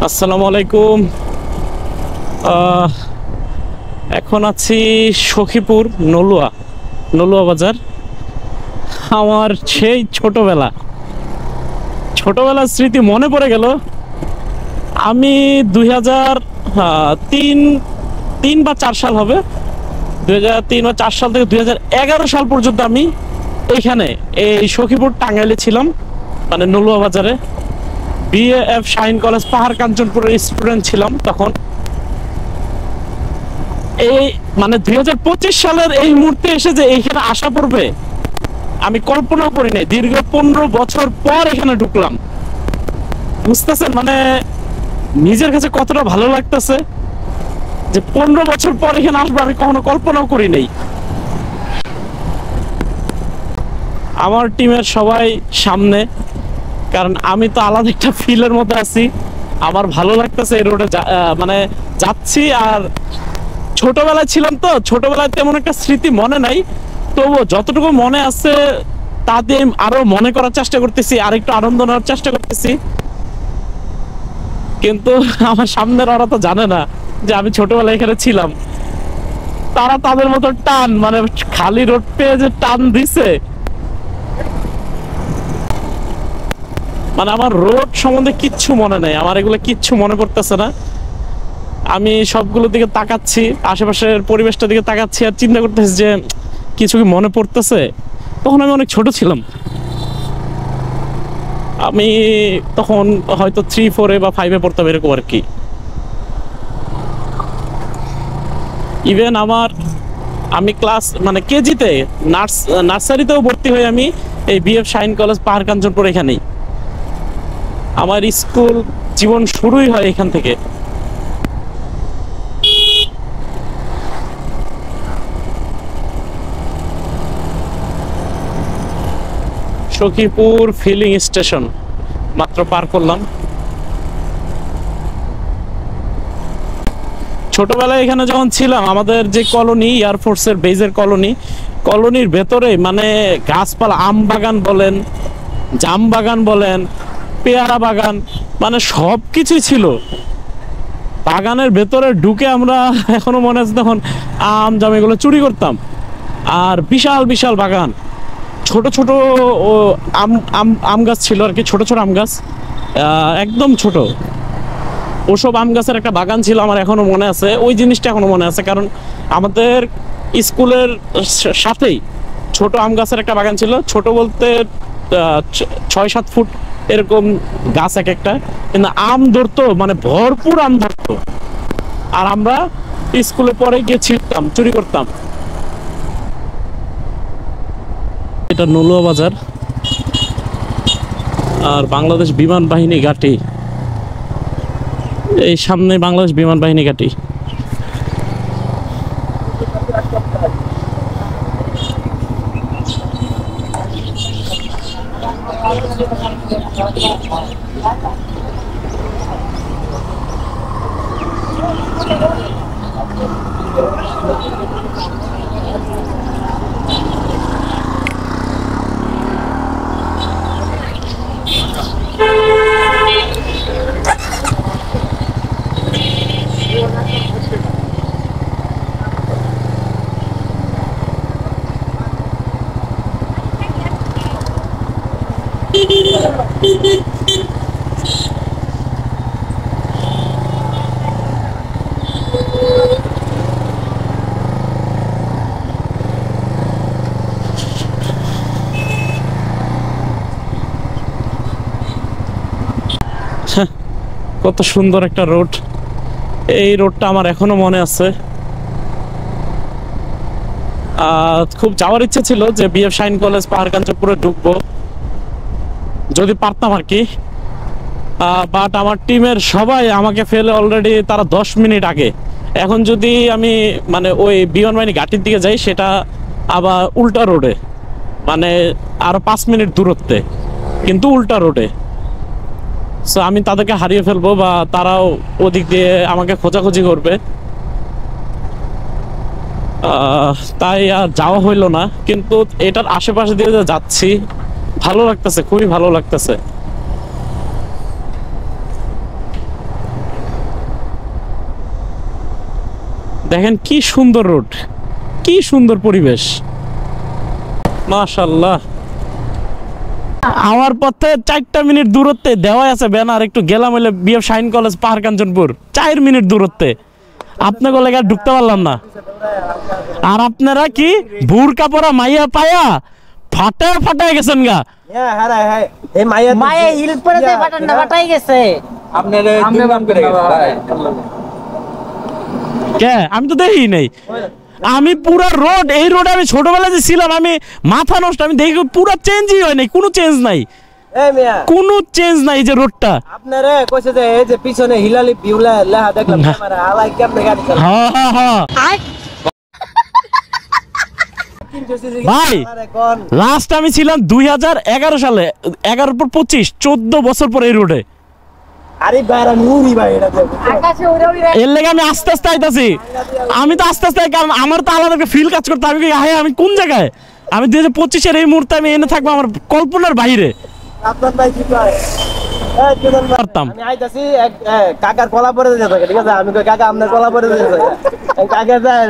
আসসালামু আলাইকুম। এখন আছি সখীপুর নলুয়া বাজার। আমার সেই ছোটবেলার স্মৃতি মনে পড়ে গেল। আমি 2003 তিন বা 4 সাল হবে, 2003 বা 4 সাল থেকে 2011 সাল পর্যন্ত আমি এইখানে এই সখীপুর টাঙ্গাইলে ছিলাম, মানে নলুয়া বাজারে। বিএএফ শাহিন কলেজ পাহাড় কাঞ্চনপুরের স্টুডেন্ট ছিলাম তখন। এই মানে 2025 সালের এই মুহূর্তে এসে যে এইখানে আসা পড়বে আমি কল্পনাও করি নাই। দীর্ঘ 15 বছর পর এখানে ঢুকলাম, বুঝতেছেন? মানে নিজের কাছে কতটা ভালো লাগতেছে যে 15 বছর পর এখানে আসবো, আমি কখনো কল্পনাও করি নাই। আমার টিমের সবাই সামনে, কারণ আমি তো আলাদা একটা ফিলের মধ্যে আছি। আমার ভালো লাগতেছে এই রোডে মানে যাচ্ছি। আর ছোটবেলায় ছিলাম তো, ছোটবেলায় তেমন একটা স্মৃতি মনে নাই, তবুও যতটুকু মনে আছে তা দিয়ে আরো মনে করার চেষ্টা করতেছি, আর একটু আনন্দ নেওয়ার চেষ্টা করতেছি। কিন্তু আমার সামনের ওরা তো জানে না যে আমি ছোটবেলায় এখানে ছিলাম। তারা তাদের মতো টান, মানে খালি রোড পেয়ে যে টান দিছে, মানে আমার রোড সম্বন্ধে কিচ্ছু মনে নেই, আমার এগুলো কিচ্ছু মনে পড়তেছে না। আমি সবগুলোর দিকে তাকাচ্ছি, আশেপাশের পরিবেশটার দিকে তাকাচ্ছি আর চিন্তা করতেছি যে কিছু কি মনে পড়তেছে। তখন আমি অনেক ছোট ছিলাম, আমি তখন হয়তো 3-4 বা 5-এ পড়তাম, এরকম আর কি। ইভেন আমি ক্লাস মানে কেজিতে নার্সারিতেও ভর্তি হই আমি এই বিএফ শাহিন কলেজ পাহাড় কাঞ্চনপুর এখানেই। আমার স্কুল জীবন শুরুই হয় এখান থেকে। সখীপুর ফিলিং স্টেশন মাত্র পার করলাম। ছোটবেলায় এখানে যখন ছিলাম, আমাদের যে কলোনি, এয়ারফোর্সের বেজের কলোনির ভেতরে মানে গাছপালা, আম বাগান বলেন, জাম বাগান বলেন, পেয়ারা বাগান, মানে সব কিছুই ছিল। বাগানের ভেতরে ঢুকে আমরা এখনো মনে আছে তখন আম জাম এগুলো চুরি করতাম। আর বিশাল বিশাল বাগান, ছোট ছোট আম আম আম গাছ ছিল আর কি, ছোট ছোট আম গাছ, একদম ছোট। ওসব আম গাছের একটা বাগান ছিল, আমার এখনো মনে আছে, ওই জিনিসটা এখনো মনে আছে। কারণ আমাদের স্কুলের সাথেই ছোট আম গাছের একটা বাগান ছিল। ছোট বলতে 6-7 ফুট এরকম গাছ এক একটা, কিন্তু আম ধরতো, মানে ভরপুর আম ধরতো। আর আমরা স্কুলে পরে গিয়ে ছিঁড়তাম, চুরি করতাম। এটা নলুয়া বাজার আর বাংলাদেশ বিমান বাহিনী ঘাঁটি, এই সামনে বাংলাদেশ বিমান বাহিনী ঘাঁটি। কত সুন্দর একটা রোড, এই রোডটা আমার এখনো মনে আছে। খুব যাওয়ার ইচ্ছে ছিল যে বিএফ শাহিন কলেজ পাহাড় কাঞ্চনপুরে ঢুকবো, যদি পারতাম আর কি। বাট আমার টিমের সবাই আমাকে ফেলে অলরেডি, তারা 10 মিনিট আগে। এখন যদি আমি মানে ওই বিমান বাহিনী ঘাটির দিকে যাই, সেটা আবার উল্টা রোডে, মানে আরো 5 মিনিট দূরত্বে, কিন্তু উল্টা রোডে। সো আমি তাদেরকে হারিয়ে ফেলবো, বা তারাও ওদিক দিয়ে আমাকে খোঁজাখুঁজি করবে। তাই আর যাওয়া হইলো না। কিন্তু এটার আশেপাশে দিয়ে যাচ্ছি, ভালো লাগতেছে, খুবই ভালো লাগতেছে। দেখেন কি সুন্দর রোড, কি সুন্দর পরিবেশ, মাশাআল্লাহ। আমার পথে 4টা মিনিট দূরত্বে দেওয়া আছে ব্যানার, একটু গেলাম হইলে বিএফ শাইন কলেজ পাহাড় কাঞ্চনপুর, 4 মিনিট দূরত্বে। আপনাকে লেগে ঢুকতে পারলাম না। আর আপনারা কি বুরকা পরা মাইয়া পায়া ফাটায় গেছেন গা। মায়া হিল পরে ফাটাই গেছে। কে আমি তো দেখি নাই। আমি পুরো রোড, এই রোডে আমি ছোটবেলায় যে ছিলাম আমি মাথা নষ্ট, আমি দেখি পুরো চেঞ্জই হয় নাই, কোনো চেঞ্জ নাই, কোনো চেঞ্জ নাই। যে রোডটা আপনারে কইছে যে এই যে পিছনে হিলালি ভিউলা লেখা দেখলাম ক্যামেরা আলাই কেমনে গাড়ি চালায়। হ্যাঁ ভাই, লাস্ট আমি ছিলাম 2011 সালে, 11 পর 25, 14 বছর পর এই রোডে। আরে বাইরা নুরি ভাই, এটা আকাশে উড়ে এর লেগে আমি আস্তে আস্তে আইতাছি। আমি তো আস্তে আস্তে, কারণ আমার তো আলাদা একটা ফিল কাজ করতে। আমি আমি কোন জায়গায়, আমি 2025-এর এই মুহূর্তে আমি এনে থাকবো আমার কল্পনার বাইরে। আপনার ভাই কি কয়? আমি আইতাছি কাকার কলা পরে দিতে থাকে, ঠিক আছে? আমি কই কাকা আপনার কলা পরে দিতে থাকে, কাকা যায়